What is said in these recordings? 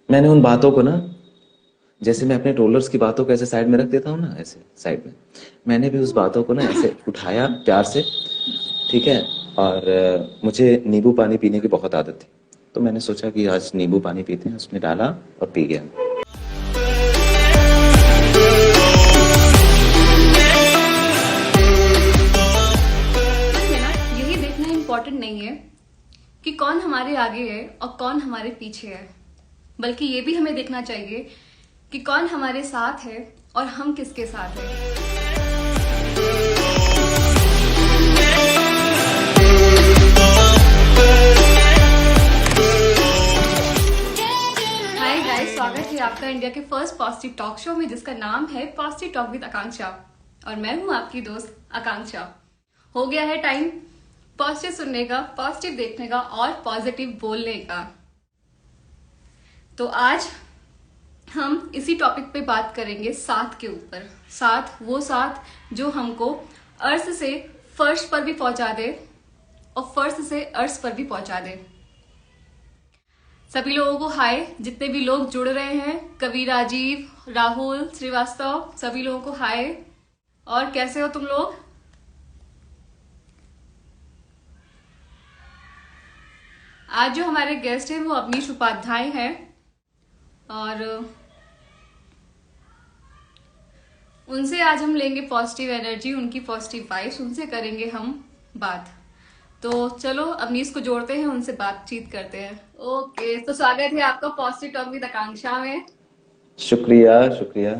मैंने उन बातों को ना, जैसे मैं अपने रोलर्स की बातों को ऐसे साइड में रख देता हूँ ना, ऐसे साइड में, मैंने भी उस बातों को ना ऐसे उठाया प्यार से। ठीक है। और मुझे नींबू पानी पीने की बहुत आदत थी, तो मैंने सोचा कि आज नींबू पानी पीते हैं, उसमें डाला और पी गया। लाइफ में ना यही देखना इम्पोर्टेंट नहीं है कि कौन हमारे आगे है और कौन हमारे पीछे है, बल्कि ये भी हमें देखना चाहिए कि कौन हमारे साथ है और हम किसके साथ हैं। हाय गाइस, स्वागत है आपका इंडिया के फर्स्ट पॉजिटिव टॉक शो में, जिसका नाम है पॉजिटिव टॉक विद आकांक्षा। और मैं हूं आपकी दोस्त आकांक्षा। हो गया है टाइम पॉजिटिव सुनने का, पॉजिटिव देखने का और पॉजिटिव बोलने का। तो आज हम इसी टॉपिक पे बात करेंगे साथ के ऊपर। साथ, वो साथ जो हमको अर्श से फर्श पर भी पहुंचा दे और फर्श से अर्श पर भी पहुंचा दे। सभी लोगों को हाय, जितने भी लोग जुड़ रहे हैं, कवि राजीव, राहुल श्रीवास्तव, सभी लोगों को हाय। और कैसे हो तुम लोग? आज जो हमारे गेस्ट हैं वो अवनीश उपाध्याय हैं और उनसे आज हम लेंगे पॉजिटिव एनर्जी, उनकी पॉजिटिव वाइब्स, उनसे करेंगे हम बात। तो चलो अवनीश को जोड़ते हैं, उनसे बातचीत करते हैं। ओके, तो स्वागत है आपका पॉजिटिव टॉक विद आकांक्षा में। शुक्रिया शुक्रिया।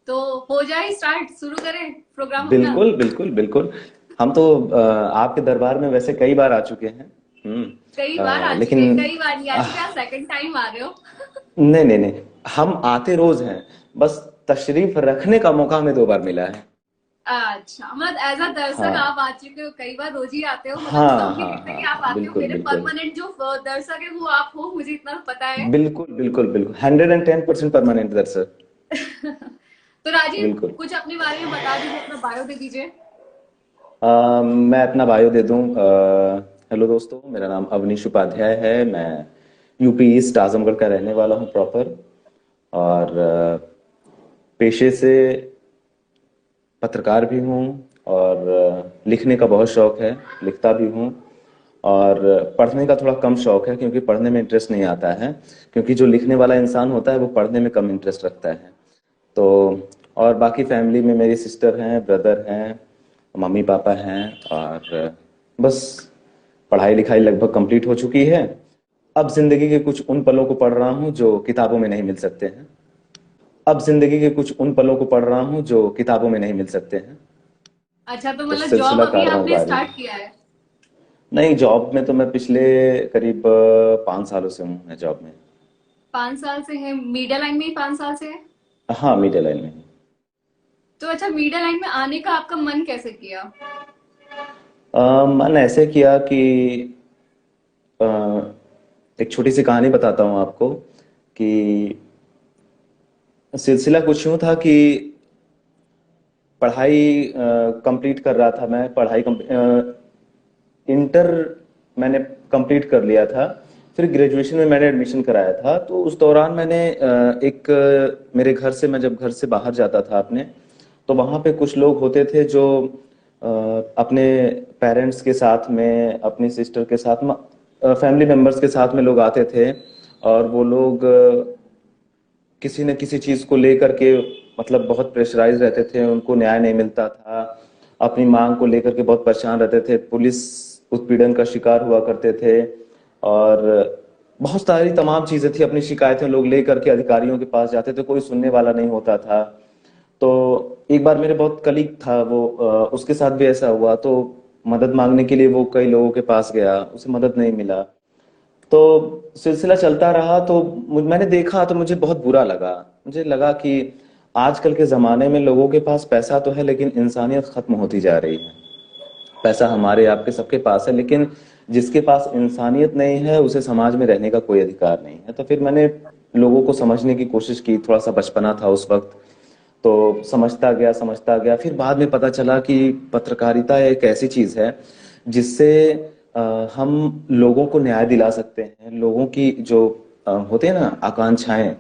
तो हो जाए स्टार्ट, शुरू करें प्रोग्राम अपना। बिल्कुल बिल्कुल बिल्कुल। हम तो आपके दरबार में वैसे कई बार आ चुके हैं। कई बार आ चुके हैं, लेकिन कई बार नहीं आ चुके, आप सेकंड टाइम आ रहे हो। नहीं नहीं नहीं, हम आते रोज हैं, बस तशरीफ रखने का मौका हमें 2 बार मिला है। अच्छा, मतलब एज अ दर्शक हाँ आप आ चुके हो, कई बार रोज ही आते हो, मतलब हाँ समझिए हाँ कितने हाँ ही आप हाँ, आते हो। बिल्कुल मेरे बिल्कुल परमानेंट जो दर्शक है वो आप हो, मुझे इतना पता है। बिल्कुल बिल्कुल बिल्कुल, 110% परमानेंट दर्शक। तो राजीव, बिल्कुल। कुछ अपने बारे में बता दीजिए, अपना बायो दे दीजिए। मैं अपना बायो दे दूं। हेलो दोस्तों, मेरा नाम अवनीश उपाध्याय है। मैं यूपी ईस्ट आजमगढ़ का रहने वाला हूं प्रॉपर। और पेशे से पत्रकार भी हूँ। और लिखने का बहुत शौक है, लिखता भी हूँ। और पढ़ने का थोड़ा कम शौक है, क्योंकि पढ़ने में इंटरेस्ट नहीं आता है। क्योंकि जो लिखने वाला इंसान होता है वो पढ़ने में कम इंटरेस्ट रखता है। तो और बाकी फैमिली में मेरी सिस्टर हैं, ब्रदर हैं, मम्मी पापा हैं। और बस पढ़ाई लिखाई लगभग कंप्लीट हो चुकी है। अब जिंदगी के कुछ उन पलों को पढ़ रहा हूँ जो किताबों में नहीं मिल सकते हैं। अब जिंदगी के कुछ उन पलों को पढ़ रहा हूँ जो किताबों में नहीं मिल सकते हैं। अच्छा, तो तो मतलब जॉब सिलसिला अभी कार आपने वारी। स्टार्ट किया है? नहीं, जॉब में तो मैं पिछले करीब 5 सालों से हूँ मैं जॉब में। 5 साल से है मीडिया लाइन में ही? 5 साल से है? हाँ, मीडिया लाइन में। तो अच्छा, मीडिया लाइन में आने का आपका मन कैसे किया? मन ऐसे किया कि अ, एक छोटी सी कहानी बताता हूँ आपको कि सिलसिला कुछ यूं था कि पढ़ाई कंप्लीट कर रहा था मैं। इंटर मैंने कंप्लीट कर लिया था। फिर ग्रेजुएशन में मैंने एडमिशन कराया था। तो उस दौरान मैंने मेरे घर से, मैं जब घर से बाहर जाता था अपने, तो वहाँ पे कुछ लोग होते थे जो अपने पेरेंट्स के साथ में, अपनी सिस्टर के साथ में, फैमिली मेंबर्स के साथ में लोग आते थे। और वो लोग किसी न किसी चीज को लेकर के, मतलब बहुत प्रेशराइज रहते थे, उनको न्याय नहीं मिलता था। अपनी मांग को लेकर के बहुत परेशान रहते थे, पुलिस उत्पीड़न का शिकार हुआ करते थे। और बहुत सारी तमाम चीजें थी, अपनी शिकायतें लोग लेकर के अधिकारियों के पास जाते थे, कोई सुनने वाला नहीं होता था। तो एक बार मेरे बहुत कलीग था वो, उसके साथ भी ऐसा हुआ। तो मदद मांगने के लिए वो कई लोगों के पास गया, उसे मदद नहीं मिला। तो सिलसिला चलता रहा। तो मैंने देखा तो मुझे बहुत बुरा लगा। मुझे लगा कि आजकल के जमाने में लोगों के पास पैसा तो है, लेकिन इंसानियत खत्म होती जा रही है। पैसा हमारे आपके सबके पास है, लेकिन जिसके पास इंसानियत नहीं है उसे समाज में रहने का कोई अधिकार नहीं है। तो फिर मैंने लोगों को समझने की कोशिश की। थोड़ा सा बचपना था उस वक्त, तो समझता गया। फिर बाद में पता चला कि पत्रकारिता एक ऐसी चीज है जिससे हम लोगों को न्याय दिला सकते हैं। लोगों की जो होते हैं ना आकांक्षाएं,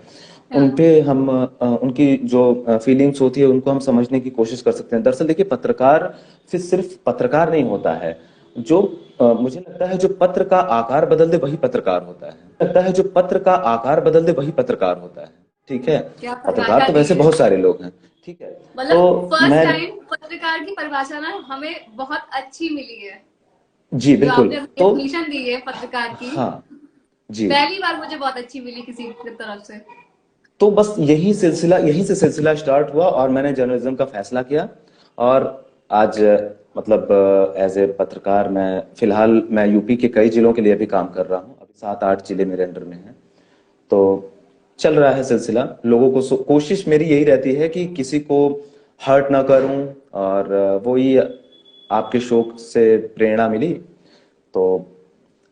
उन हाँ। पे हम उनकी जो फीलिंग्स होती है उनको हम समझने की कोशिश कर सकते हैं। दरअसल देखिए, पत्रकार फिर सिर्फ पत्रकार नहीं होता है। जो मुझे लगता है जो पत्र का आकार बदल दे वही पत्रकार होता है। लगता है जो पत्र का आकार बदल दे वही पत्रकार होता है। ठीक है। क्या पत्रकार परिभाषा तो दी वैसे है। बहुत सारे लोग हैं। ठीक है। तो मतलब फर्स्ट मैं टाइम पत्रकार की परिभाषा ना हमें बहुत अच्छी मिली है। जी जो बिल्कुल। आपने तो डेफिनेशन दी है पत्रकार की, हाँ जी। पहली बार मुझे बहुत अच्छी मिली किसी की तरफ से। तो बस यहीं से सिलसिला स्टार्ट हुआ और मैंने जर्नलिज्म का फैसला किया। और आज मतलब एज ए पत्रकार मैं फिलहाल मैं यूपी के कई जिलों के लिए भी काम कर रहा हूँ। अभी 7-8 जिले मेरे अंडर में हैं। तो चल रहा है सिलसिला। लोगों को कोशिश मेरी यही रहती है कि किसी को हर्ट ना करूं। और वही आपके शो से प्रेरणा मिली, तो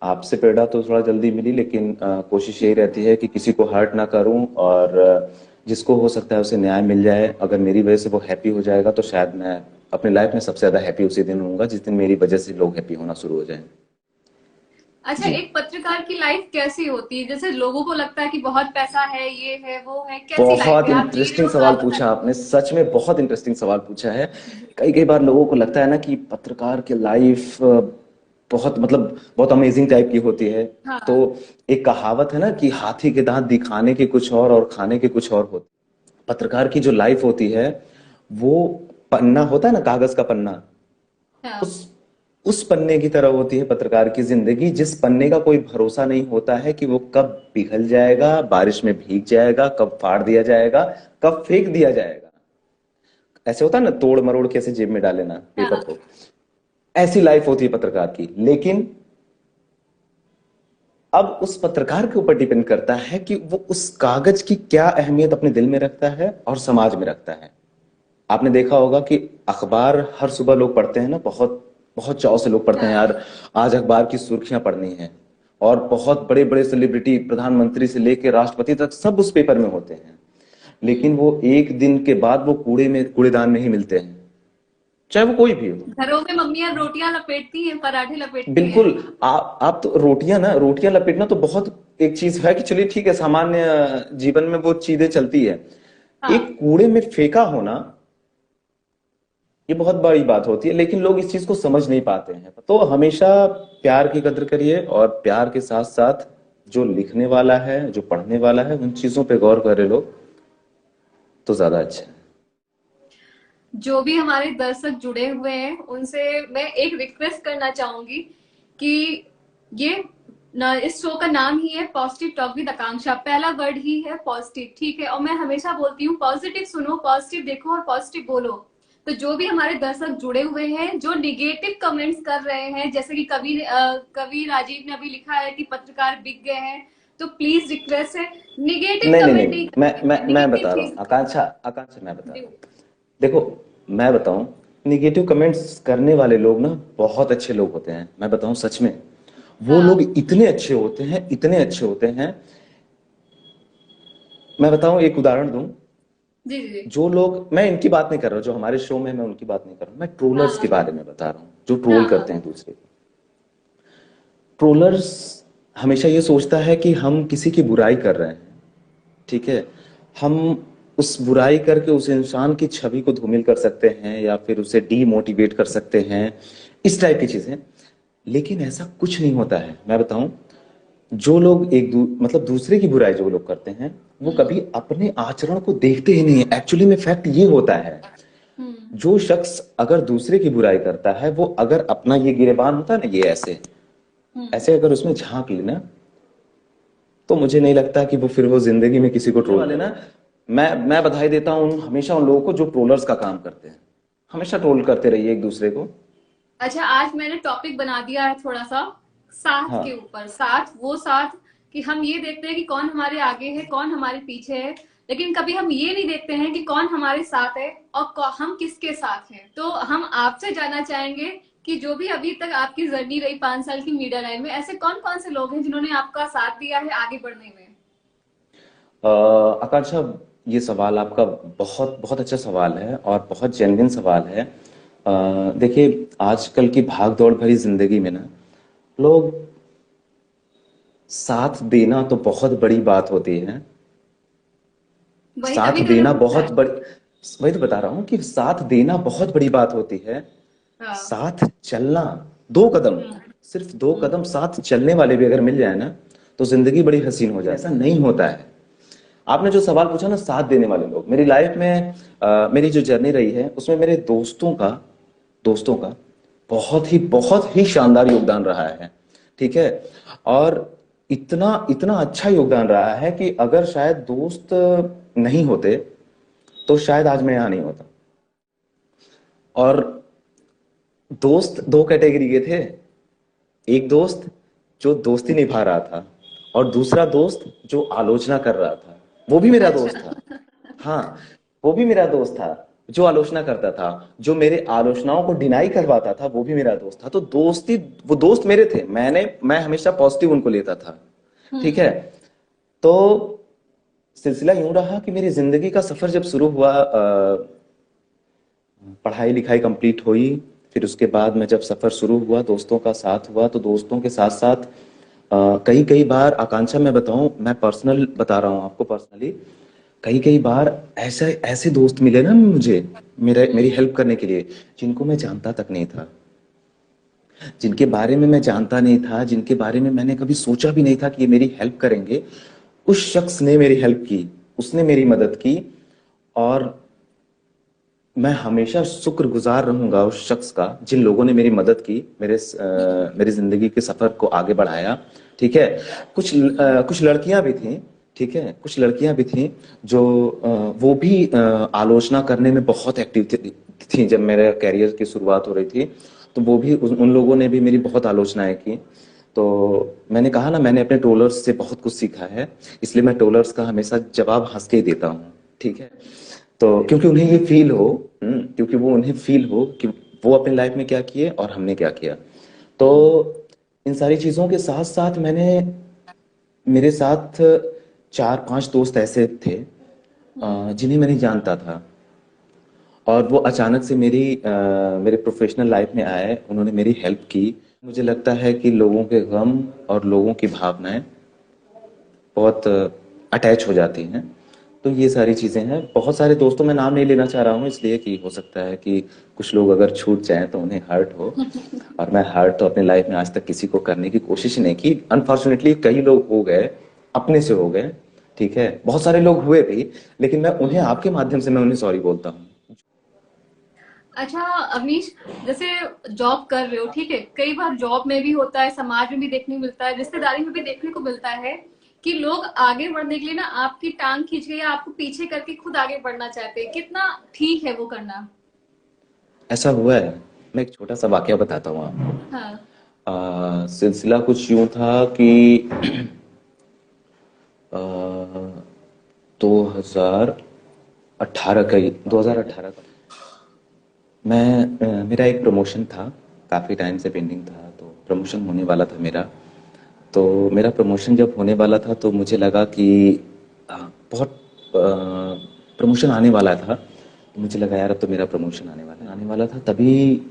आपसे प्रेरणा तो थोड़ा जल्दी मिली, लेकिन कोशिश यही रहती है कि किसी को हर्ट ना करूं। और जिसको हो सकता है उसे न्याय मिल जाए। अगर मेरी वजह से वो हैप्पी हो जाएगा तो शायद मैं अपनी लाइफ में सबसे ज्यादा हैप्पी उसी दिन होऊंगा जिस दिन मेरी वजह से लोग हैप्पी होना शुरू हो जाएं। अच्छा, जी। एक पत्रकार की लाइफ कैसी होती है? जैसे लोगों को लगता है कि बहुत पैसा है, ये है वो है, कैसी लाइफ बहुत है? आप जीरो इंटरेस्टिंग सवाल आप पूछा बताइए। आपने, सच में बहुत इंटरेस्टिंग सवाल पूछा है। जी। कई कई बार लोगों को लगता है ना कि पत्रकार की लाइफ बहुत मतलब बहुत अमेजिंग टाइप की होती है। तो हाँ। एक कहावत है ना कि हाथी के दांत दिखाने के कुछ और खाने के कुछ और होते। पत्रकार की जो लाइफ होती है वो पन्ना होता है ना, कागज का पन्ना, उस हाँ। उस पन्ने की तरह होती है पत्रकार की जिंदगी, जिस पन्ने का कोई भरोसा नहीं होता है कि वो कब पिघल जाएगा, बारिश में भीग जाएगा, कब फाड़ दिया जाएगा, कब फेंक दिया जाएगा। ऐसे होता है ना, तोड़ मरोड़ के ऐसे जेब में डाल लेना पेपर हाँ। को। ऐसी लाइफ होती है पत्रकार की। लेकिन अब उस पत्रकार के ऊपर डिपेंड करता है कि वो उस कागज की क्या अहमियत अपने दिल में रखता है और समाज में रखता है। आपने देखा होगा कि अखबार हर सुबह लोग पढ़ते हैं ना, बहुत बहुत चाव से लोग पढ़ते हैं हाँ। यार। आज अखबार की सुर्खियां पढ़नी है। और बहुत बड़े बड़े सेलिब्रिटी, प्रधानमंत्री से लेकर राष्ट्रपति तक सब उस पेपर में होते हैं। लेकिन वो एक दिन के बाद वो कूड़ेदान में ही मिलते हैं, चाहे वो कोई भी हो। घरों में मम्मियां रोटियां लपेटती हैं, पराठे लपेटती हैं। बिल्कुल। आप तो रोटियां लपेटना तो बहुत एक चीज है कि चलिए ठीक है, सामान्य जीवन में वो चीजें चलती है। एक हाँ। कूड़े में फेंका होना ये बहुत बड़ी बात होती है, लेकिन लोग इस चीज को समझ नहीं पाते हैं। तो हमेशा प्यार की कदर करिए, और प्यार के साथ साथ जो लिखने वाला है, जो पढ़ने वाला है, उन चीजों पे गौर करे लोग तो ज्यादा अच्छा है। जो भी हमारे दर्शक जुड़े हुए हैं उनसे मैं एक रिक्वेस्ट करना चाहूंगी कि ये इस शो का नाम ही है पॉजिटिव टॉक विद आकांक्षा। पहला वर्ड ही है पॉजिटिव, ठीक है? और मैं हमेशा बोलती हूँ पॉजिटिव सुनो, पॉजिटिव देखो और पॉजिटिव बोलो। तो जो भी हमारे दर्शक जुड़े हुए हैं, जो निगेटिव कमेंट्स कर रहे हैं, जैसे कि कवि राजीव ने अभी लिखा है कि पत्रकार बिक गए हैं, तो प्लीज रिक्वेस्ट है, निगेटिव नहीं नहीं कमेंट नहीं नहीं, मैं निगेटिव बता रहा हूँ, चीज। आकांक्षा आकांक्षा मैं बता रहा हूँ। देखो, मैं बताऊं, निगेटिव कमेंट्स करने वाले लोग ना बहुत अच्छे लोग होते हैं। मैं बताऊं सच में, वो लोग हाँ। इतने अच्छे होते हैं, इतने अच्छे होते हैं। मैं बताऊं, एक उदाहरण दूं। जी जी जी। जो लोग, मैं इनकी बात नहीं कर रहा हूं जो हमारे शो में, मैं उनकी बात नहीं कर रहा हूं, मैं ट्रोलर्स के हाँ। बारे में बता रहा हूं जो ट्रोल हाँ। करते हैं दूसरे को। ट्रोलर्स हमेशा ये सोचता है कि हम किसी की बुराई कर रहे हैं। ठीक है। हम उस बुराई करके उस इंसान की छवि को धूमिल कर सकते हैं या फिर उसे डीमोटिवेट कर सकते हैं, इस टाइप की चीजें। लेकिन ऐसा कुछ नहीं होता है। मैं बताऊं, जो लोग मतलब दूसरे की बुराई जो लोग करते हैं, वो कभी अपने आचरण को देखते ही नहीं है। एक्चुअली में फैक्ट ये होता है, हम्म। जो शख्स अगर दूसरे की बुराई करता है, वो अगर अपना ये गिरेबान होता है ना, ये ऐसे हम्म। ऐसे अगर उसमें झांक लेना, तो मुझे नहीं लगता कि वो फिर वो जिंदगी में किसी को ट्रोल वाले ना। मैं बधाई देता हूँ हमेशा उन लोगों को जो ट्रोलर्स का काम करते हैं। हमेशा ट्रोल करते रहिए एक दूसरे को। अच्छा, आज मैंने टॉपिक बना दिया है थोड़ा सा साथ के हाँ ऊपर। साथ, वो साथ कि हम ये देखते हैं कि कौन हमारे आगे है, कौन हमारे पीछे है, लेकिन कभी हम ये नहीं देखते हैं कि कौन हमारे साथ है और हम किसके साथ हैं। तो हम आपसे जानना चाहेंगे कि जो भी अभी तक आपकी जर्नी रही 5 साल की मीडिया लाइन में, ऐसे कौन कौन से लोग हैं जिन्होंने आपका साथ दिया है आगे बढ़ने में? आकांक्षा, ये सवाल आपका बहुत बहुत अच्छा सवाल है और बहुत जेन्युइन सवाल है। देखिए, आजकल की भाग दौड़ भरी जिंदगी में ना, लोग साथ देना तो बहुत बड़ी बात होती है। वही साथ तभी तो देना लोग बहुत बड़ी, वही तो बता रहा हूँ कि साथ देना बहुत बड़ी बात होती है। हाँ। साथ चलना, 2 कदम, हम्म। सिर्फ 2 कदम साथ चलने वाले भी अगर मिल जाए ना, तो जिंदगी बड़ी हसीन हो जाए। ऐसा नहीं होता है। आपने जो सवाल पूछा ना, साथ देने वाले लोग मेरी लाइफ में, मेरी जो जर्नी रही है उसमें मेरे दोस्तों का बहुत ही शानदार योगदान रहा है। ठीक है। और इतना इतना अच्छा योगदान रहा है कि अगर शायद दोस्त नहीं होते तो शायद आज मैं यहां नहीं होता। और दोस्त दो कैटेगरी के थे। एक दोस्त जो दोस्ती निभा रहा था, और दूसरा दोस्त जो आलोचना कर रहा था, वो भी मेरा अच्छा। दोस्त था। हाँ, वो भी मेरा दोस्त था। जो आलोचना करता था, जो मेरे आलोचनाओं को डिनाई करवाता था, वो भी मेरा दोस्त था। तो दोस्ती, वो दोस्त मेरे थे। मैं हमेशा पॉजिटिव उनको लेता था। ठीक है। हम्म। तो सिलसिला यूं रहा कि मेरी जिंदगी का सफर जब शुरू हुआ, पढ़ाई लिखाई कंप्लीट हुई, फिर उसके बाद में जब सफर शुरू हुआ, दोस्तों का साथ हुआ, तो दोस्तों के साथ साथ कई कई बार, आकांक्षा मैं बताऊं, मैं पर्सनल बता रहा हूं आपको, पर्सनली कई कई बार ऐसे ऐसे दोस्त मिले ना मुझे, मेरी हम्म। हेल्प करने के लिए, जिनको मैं जानता तक नहीं था, जिनके बारे में मैं जानता नहीं था, जिनके बारे में मैंने कभी सोचा भी नहीं था कि ये मेरी हेल्प करेंगे। उस शख्स ने मेरी हेल्प की, उसने मेरी मदद की। और मैं हमेशा शुक्रगुजार रहूंगा उस शख्स का, जिन लोगों ने मेरी मदद की, मेरी जिंदगी के सफर को आगे बढ़ाया। ठीक है। कुछ लड़कियां भी थीं। ठीक है, कुछ लड़कियां भी थीं जो वो भी आलोचना करने में बहुत एक्टिव थी जब मेरे कैरियर की शुरुआत हो रही थी। तो वो भी, उन लोगों ने भी मेरी बहुत आलोचनाएं की। तो मैंने कहा ना, मैंने अपने ट्रोलर्स से बहुत कुछ सीखा है, इसलिए मैं ट्रोलर्स का हमेशा जवाब हंस के ही देता हूँ। ठीक है। तो क्योंकि उन्हें ये फील हो, क्योंकि वो उन्हें फील हो कि वो अपनी लाइफ में क्या किए और हमने क्या किया। तो इन सारी चीजों के साथ साथ मेरे साथ 4-5 दोस्त ऐसे थे हम्म। जिन्हें मैंने जानता था, और वो अचानक से मेरे प्रोफेशनल लाइफ में आए, उन्होंने मेरी हेल्प की। मुझे लगता है कि लोगों के गम और लोगों की भावनाएं बहुत अटैच हो जाती हैं। तो ये सारी चीजें हैं। बहुत सारे दोस्तों, मैं नाम नहीं लेना चाह रहा हूँ इसलिए कि हो सकता है कि कुछ लोग अगर छूट जाएं तो उन्हें हर्ट हो, और मैं हर्ट तो अपनी लाइफ में आज तक किसी को करने की कोशिश ही नहीं की। अनफॉर्चुनेटली कई लोग हो गए, अपने से हो गए। ठीक है, बहुत सारे लोग हुए भी, लेकिन मैं उन्हें, हम्म। आपके माध्यम से मैं उन्हें सॉरी बोलता हूँ। अच्छा अवनीश, जैसे जॉब कर रहे हो, ठीक है, कई बार जॉब में भी होता है, समाज में भी देखने को मिलता है, रिश्तेदारी में भी देखने को मिलता है कि लोग आगे बढ़ने के लिए ना आपकी टांग खींच के या आपको पीछे करके खुद आगे बढ़ना चाहते हैं। कितना ठीक है वो करना? ऐसा हुआ है। मैं एक छोटा सा वाकया बताता हूँ आपको। हाँ। सिलसिला कुछ यूं था कि 2018 का ही, 2018 का, मेरा एक प्रमोशन था, काफ़ी टाइम से पेंडिंग था, तो प्रमोशन होने वाला था मेरा। तो मेरा प्रमोशन जब होने वाला था तो मुझे लगा कि बहुत प्रमोशन आने वाला था, तो मुझे लगा यार अब तो मेरा प्रमोशन आने वाला था। तभी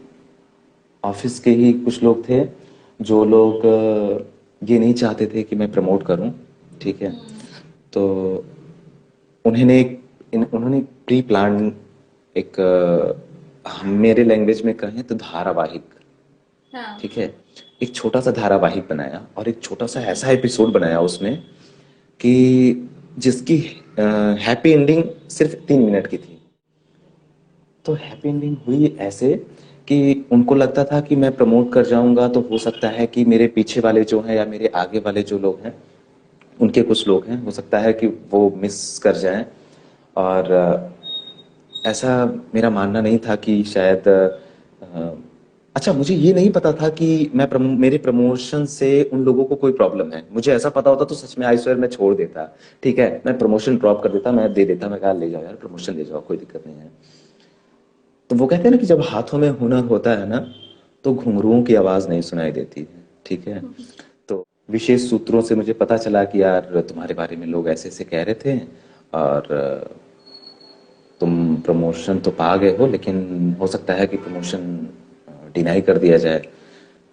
ऑफिस के ही कुछ लोग थे, जो लोग ये नहीं चाहते थे कि मैं प्रमोट करूं। ठीक है। हम्म। तो उन्होंने प्री प्लान एक, मेरे लैंग्वेज में कहें तो धारावाहिक, हाँ। ठीक है, एक छोटा सा धारावाहिक बनाया, और एक छोटा सा हम्म। ऐसा एपिसोड बनाया उसमें कि जिसकी हैप्पी एंडिंग सिर्फ 3 मिनट की थी। तो हैप्पी एंडिंग हुई ऐसे कि उनको लगता था कि मैं प्रमोट कर जाऊंगा तो हो सकता है कि मेरे पीछे वाले जो हैं या मेरे आगे वाले जो लोग हैं, उनके कुछ लोग हैं, हो सकता है कि वो मिस कर जाएं। और ऐसा मेरा मानना नहीं था कि शायद अच्छा, मुझे ये नहीं पता था कि मेरे प्रमोशन से उन लोगों को कोई प्रॉब्लम है। मुझे ऐसा पता होता तो सच में आई स्वेयर मैं छोड़ देता। ठीक है, मैं प्रमोशन ड्रॉप कर देता, मैं दे देता, मैं कहा ले जाओ यार प्रमोशन ले जाओ, कोई दिक्कत नहीं है। तो वो कहते हैं ना कि जब हाथों में हुनर होता है ना, तो घुंघरुओं की आवाज नहीं सुनाई देती है। ठीक है। तो विशेष सूत्रों से मुझे पता चला कि यार तुम्हारे बारे में लोग ऐसे ऐसे कह रहे थे, और तुम प्रमोशन तो पा गए हो, लेकिन हो सकता है कि प्रमोशन डिनाई कर दिया जाए।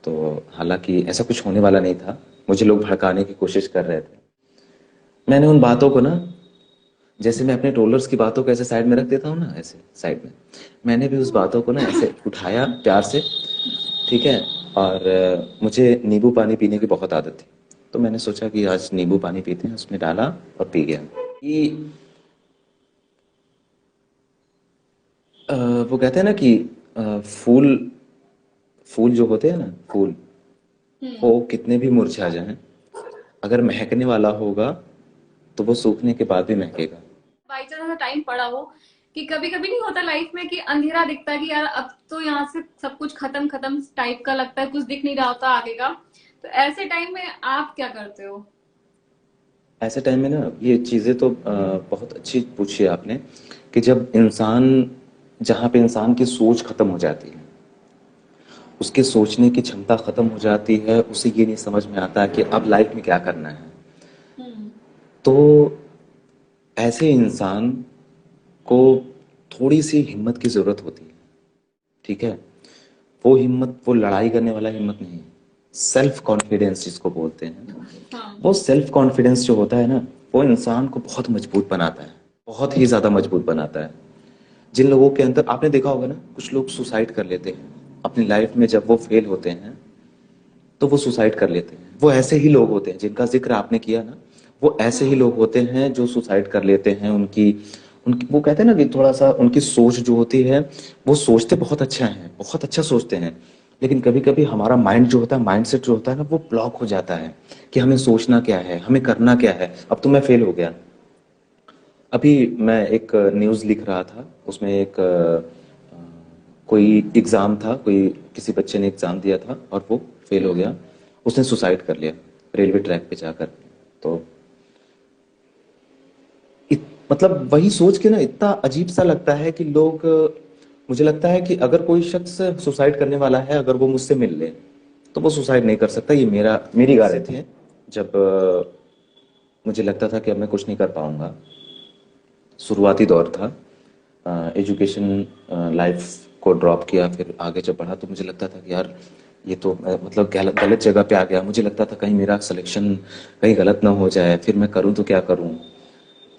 तो हालांकि ऐसा कुछ होने वाला नहीं था। मुझे लोग भड़काने की कोशिश कर रहे थे। मैंने उन बातों को ना, जैसे मैं अपने ट्रोलर्स की बातों को ऐसे साइड में रख देता हूँ ना, ऐसे साइड में, मैंने भी उस बातों को ना ऐसे उठाया प्यार से, ठीक है। और मुझे नींबू पानी पीने की बहुत आदत थी, तो मैंने सोचा कि आज नींबू पानी पीते हैं, उसमें डाला और पी गया। कि अ, वो कहते हैं ना कि फूल फूल जो होते हैं ना, फूल, हम्म। वो कितने भी मुरझा जाएं, अगर महकने वाला होगा तो वो सूखने के बाद भी महकेगा। बाई चांस ऐसा टाइम पड़ा हो कि कभी कभी नहीं होता लाइफ में कि अंधेरा दिखता है कि यार अब तो यहाँ से सब कुछ खत्म खत्म टाइप का लगता है, कुछ दिख नहीं रहा होता आगे का, तो ऐसे टाइम में आप क्या करते हो? ऐसे टाइम में ना, ये चीज़ें तो बहुत अच्छी पूछी है आपने, कि जब इंसान, जहाँ पे इंसान की सोच खत्म हो जाती है, उसके सोचने की क्षमता खत्म हो जाती है, उसे ये नहीं समझ में आता कि अब लाइफ में क्या करना है, हम्म। तो ऐसे इंसान को थोड़ी सी हिम्मत की ज़रूरत होती है, ठीक है। वो हिम्मत, वो लड़ाई करने वाला हिम्मत नहीं, सेल्फ कॉन्फिडेंस जिसको बोलते हैं, हाँ। वो सेल्फ कॉन्फिडेंस जो होता है ना, वो इंसान को बहुत मजबूत बनाता है, बहुत ही ज़्यादा मजबूत बनाता है। जिन लोगों के अंदर, आपने देखा होगा ना, कुछ लोग सुसाइड कर लेते हैं अपनी लाइफ में, जब वो फेल होते हैं तो वो सुसाइड कर लेते हैं। वो ऐसे ही लोग होते हैं जिनका जिक्र आपने किया ना, वो ऐसे ही हाँ। लोग होते हैं जो सुसाइड कर लेते हैं। उनकी उनकी वो कहते हैं ना कि थोड़ा सा उनकी सोच जो होती है, वो सोचते बहुत अच्छा है, बहुत अच्छा सोचते हैं, लेकिन कभी कभी हमारा माइंड जो होता है, माइंड सेट जो होता है ना, वो ब्लॉक हो जाता है कि हमें सोचना क्या है, हमें करना क्या है। अब तो मैं फेल हो गया। अभी मैं एक न्यूज़ लिख रहा था, उसमें एक कोई एग्ज़ाम था, कोई किसी बच्चे ने एग्ज़ाम दिया था और वो फेल हो हम्म। गया। उसने सुसाइड कर लिया रेलवे ट्रैक पे जाकर। तो मतलब वही सोच के ना इतना अजीब सा लगता है कि लोग, मुझे लगता है कि अगर कोई शख्स सुसाइड करने वाला है, अगर वो मुझसे मिल ले तो वो सुसाइड नहीं कर सकता। ये मेरी गारज है। जब मुझे लगता था कि अब मैं कुछ नहीं कर पाऊंगा, शुरुआती दौर था, एजुकेशन लाइफ को ड्रॉप किया, फिर आगे जब बढ़ा तो मुझे लगता था कि यार ये तो मतलब गलत गलत जगह पे आ गया। मुझे लगता था कहीं मेरा सिलेक्शन कहीं गलत ना हो जाए, फिर मैं करूँ तो क्या करूँ।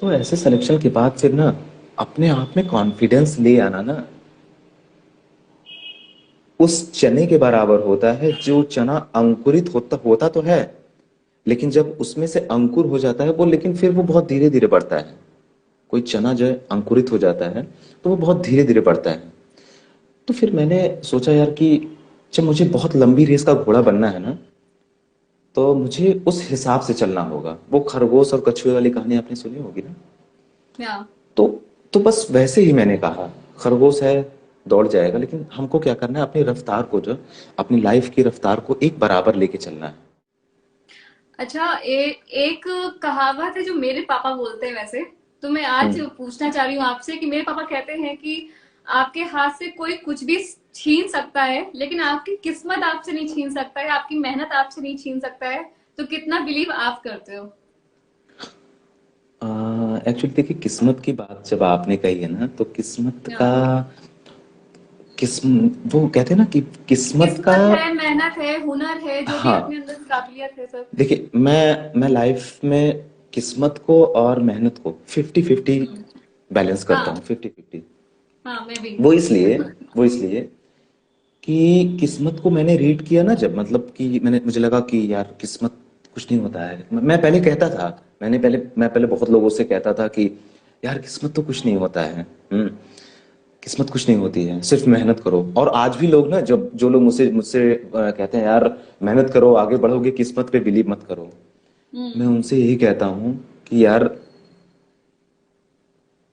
तो ऐसे सिलेक्शन के बाद फिर ना, अपने आप में कॉन्फिडेंस ले आना ना, उस चने के बराबर होता है। जो चना अंकुरित होता होता तो है, लेकिन जब उसमें से अंकुर हो जाता है वो, लेकिन फिर वो बहुत धीरे धीरे बढ़ता है। कोई चना जो है अंकुरित हो जाता है तो वो बहुत धीरे धीरे बढ़ता है। तो फिर मैंने सोचा यार कि जब मुझे बहुत लंबी रेस का घोड़ा बनना है ना, तो मुझे उस हिसाब से चलना होगा। वो खरगोश और कछुए वाली कहानी आपने सुनी होगी ना। या। तो तो बस वैसे ही मैंने कहा, खरगोश है, दौड़ जाएगा, लेकिन हमको क्या करना है, अपनी रफ्तार को, जो अपनी लाइफ की रफ्तार को एक बराबर लेके चलना है। अच्छा, एक कहावत है जो मेरे पापा बोलते हैं वैसे, तो मैं आज हम्म। पूछना चाह रही हूँ आपसे कि मेरे पापा कहते हैं कि आपके हाथ से कोई कुछ भी छीन सकता है, लेकिन आपकी किस्मत आपसे नहीं छीन सकता है, आपकी मेहनत आपसे नहीं छीन सकता है। तो कितना बिलीव आप करते हो? एक्चुअली देखिए, किस्मत की बात जब आपने कही है ना, तो किस्मत का, हाँ। किस्म, वो कहते हैं ना कि किस्मत का। किस्मत है, मेहनत है, हुनर है, जो भी हाँ, अपने अंदर की काबिलियत है सब। देखिए, मैं लाइफ में किस्मत को और मेहनत को 50-50 हम्म। बैलेंस करता हूँ, हाँ। 50-50। हाँ, मैं भी। वो इसलिए वो इसलिए कि किस्मत को मैंने रीड किया ना, जब मतलब कि मुझे लगा कि यार किस्मत कुछ नहीं होता है। मैं पहले कहता था, मैं पहले बहुत लोगों से कहता था कि यार किस्मत तो कुछ नहीं होता है। किस्मत कुछ नहीं होती है, सिर्फ मेहनत करो। और आज भी लोग ना, जब जो लोग मुझसे मुझसे कहते हैं यार मेहनत करो आगे बढ़ोगे, किस्मत पे बिलीव मत करो, मैं हम्म। उनसे यही कहता हूँ कि यार,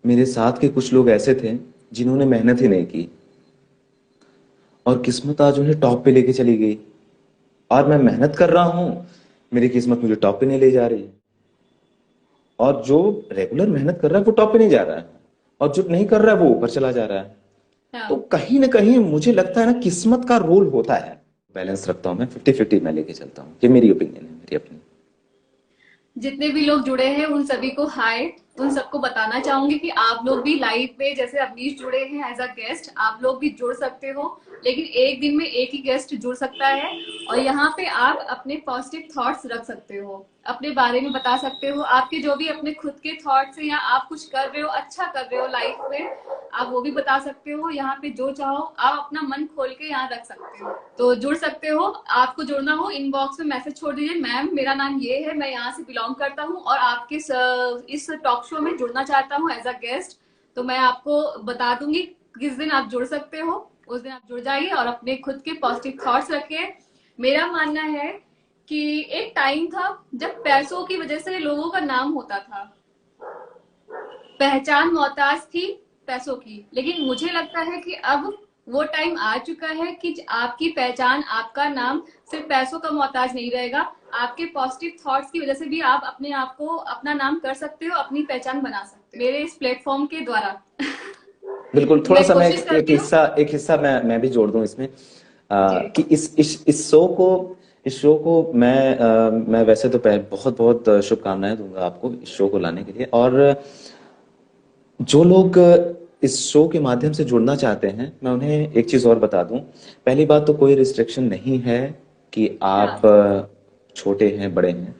मेरे साथ के कुछ लोग ऐसे थे जिन्होंने मेहनत ही नहीं की, और किस्मत आज उन्हें टॉप पे लेके चली गई। और मैं मेहनत कर रहा हूँ, मेरी किस्मत मुझे टॉप पे नहीं ले जा रही। और जो रेगुलर मेहनत कर रहा है वो टॉप पे नहीं जा रहा है, और जो नहीं कर रहा है वो ऊपर चला जा रहा है। तो हाँ। कहीं ना कहीं मुझे लगता है ना, किस्मत का रोल होता है। बैलेंस रखता हूँ मैं, 50-50 मैं लेके चलता हूँ। ये मेरी ओपिनियन है, मेरी अपनी। जितने भी लोग जुड़े हैं उन सभी को हाय। उन सबको बताना चाहूंगी कि आप लोग भी लाइव में जैसे अवनीश जुड़े हैं एज अ गेस्ट, आप लोग भी जुड़ सकते हो, लेकिन एक दिन में एक ही गेस्ट जुड़ सकता है। और यहाँ पे आप अपने पॉजिटिव थॉट्स रख सकते हो, अपने बारे में बता सकते हो, आपके जो भी अपने खुद के थॉट्स हैं या आप कुछ कर रहे हो अच्छा कर रहे हो लाइफ में, आप वो भी बता सकते हो। यहाँ पे जो चाहो आप अपना मन खोल के यहाँ रख सकते हो, तो जुड़ सकते हो। आपको जुड़ना हो इनबॉक्स में मैसेज छोड़ दीजिए, मैम मेरा नाम ये है, मैं यहाँ से बिलोंग करता हूँ और आपके इस टॉक शो में जुड़ना चाहता हूँ एज अ गेस्ट। तो मैं आपको बता दूंगी किस दिन आप जुड़ सकते हो, उस दिन आप जुड़ जाइए और अपने खुद के पॉजिटिव थॉट्स रखिए। मेरा मानना है कि एक टाइम था जब पैसों की वजह से लोगों का नाम होता था, पहचान मोहताज थी पैसों की, लेकिन मुझे लगता है कि अब वो टाइम आ चुका है कि आपकी पहचान, आपका नाम सिर्फ पैसों का मोहताज नहीं रहेगा। आपके पॉजिटिव थॉट्स की वजह से भी आप अपने आप को अपना नाम कर सकते हो, अपनी पहचान बना सकते हो मेरे इस प्लेटफॉर्म के द्वारा। बिल्कुल, थोड़ा मैं सा मैं कोशिश करती हूँ। एक हिस्सा मैं भी जोड़ दूं इसमें, जी कि इस शो को मैं वैसे तो बहुत बहुत शुभकामनाएं दूंगा आपको इस शो को लाने के लिए। और जो लोग इस शो के माध्यम से जुड़ना चाहते हैं, मैं उन्हें एक चीज और बता दूं। पहली बात तो कोई रिस्ट्रिक्शन नहीं है कि आप हाँ छोटे हैं बड़े हैं।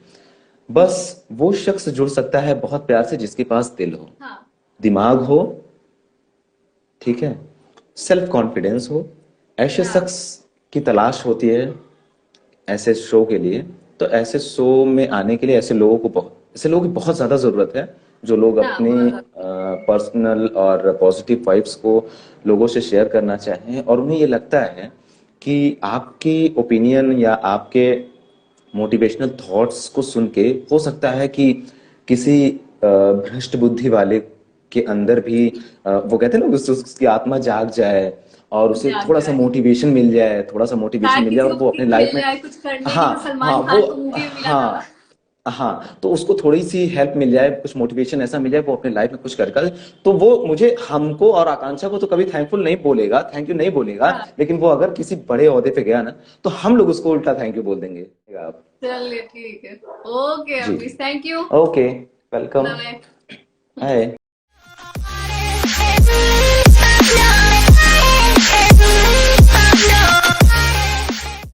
बस वो शख्स जुड़ सकता है बहुत प्यार से जिसके पास दिल हो, हाँ दिमाग हो, ठीक है, सेल्फ कॉन्फिडेंस हो। ऐसे हाँ शख्स की तलाश होती है ऐसे शो के लिए। तो ऐसे शो में आने के लिए ऐसे लोगों की बहुत ज्यादा जरूरत है, जो लोग हाँ अपनी बहुत ज्यादा। पर्सनल और पॉजिटिव वाइब्स को लोगों से शेयर करना चाहें, और उन्हें ये लगता है कि आपकी ओपिनियन या आपके मोटिवेशनल थॉट्स को सुन के हो सकता है कि किसी भ्रष्ट बुद्धि वाले के अंदर भी वो कहते हैं ना, उसकी आत्मा जाग जाए और उसे जाग थोड़ा सा जाए, मोटिवेशन मिल जाए, थोड़ा सा मोटिवेशन शायद मिल जाए किसी और को वो अपने सीख लाइफ मिल में। जाए कुछ करने की, जो हाँ हाँ सलमान वो खान को मूवी में मिला था। हाँ, तो उसको थोड़ी सी हेल्प मिल जाए, कुछ मोटिवेशन ऐसा मिल जाए, वो अपने लाइफ में कुछ कर कर। तो वो मुझे, हमको और आकांक्षा को तो कभी थैंकफुल नहीं बोलेगा, थैंक यू नहीं बोलेगा, हाँ लेकिन वो अगर किसी बड़े ओहदे पे गया ना, तो हम लोग उसको उल्टा थैंक यू बोल देंगे आप। चलिए ठीक है। Okay ji, Avneesh, thank you. Okay, welcome. Bye. Hi.